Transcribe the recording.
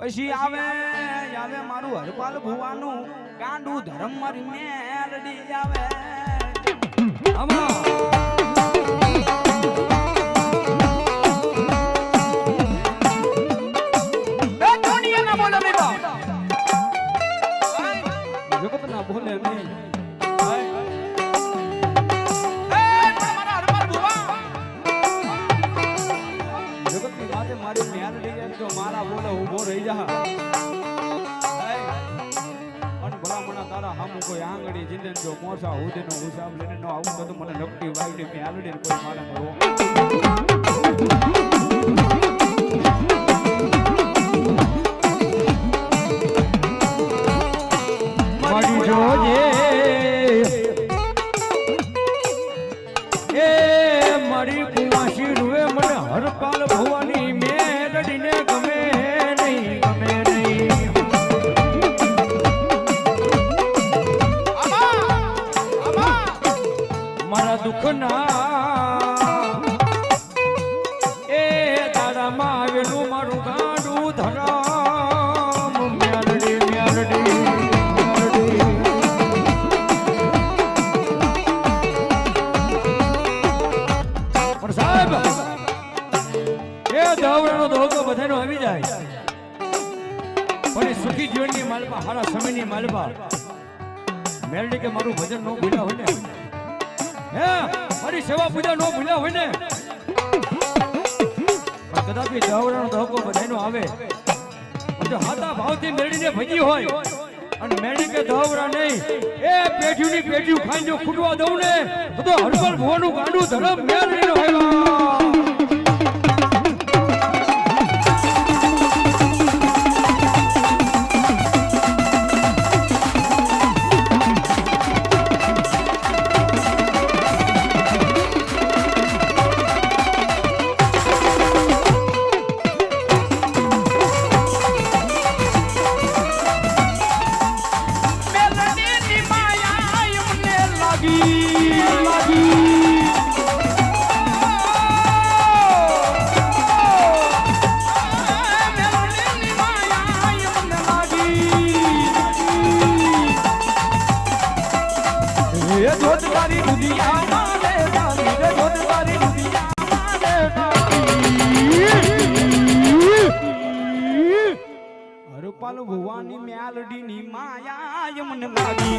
પછી આવે મારું હરપાલ ભુવાનું ગાંડું ધર્મ મારી મેલડી આવે જગત ના બોલે નહીં જગતની વાતે મારી મેલડી એમ તો મારા બોલે ઉભો રહી જા ભલામણા તારા હામું કોઈ આંગળી જીંદન જો મોસા હુદેનો હિસાબ લઈને ન આવું તો મને નકટી વાયડી મેલડી કોઈ મારે મરો મારી જોજે એ મારી કુવાસી રૂએ મને હરપાલ ભવાની મેલડીને ગમે નહીં ગમે નહીં મારા દુઃખના એ દાડામાં આવેલું મારું ગાંડું ધરામ મેલડી મેલડી પણ સાહેબ એ દાવડાનો ધોકો બધાનો આવી જાય પણ એ સુખી જીવનની માલપા હારા સમયની માલપા મેલડી કે મારું ભજન નો ભૂલ્યા હોય ને હે મારી સેવા પૂજા નો ભૂલ્યા હોય ને પણ કદાપી દાવડાનો ધોકો બધાનો આવે જો હાથા ભાવથી મેલડીને ભજી હોય અને મેલડી કે દાવડા નહીં એ પેઢીની પેઢી ખાઈ જો ખૂટવા દઉં ને તો હરપાલ ભુવાનું ગાંડું ધરમ મેલડીનો આવ્યા હરપાલ ભુવાની મેલડીની માયા મને લાગી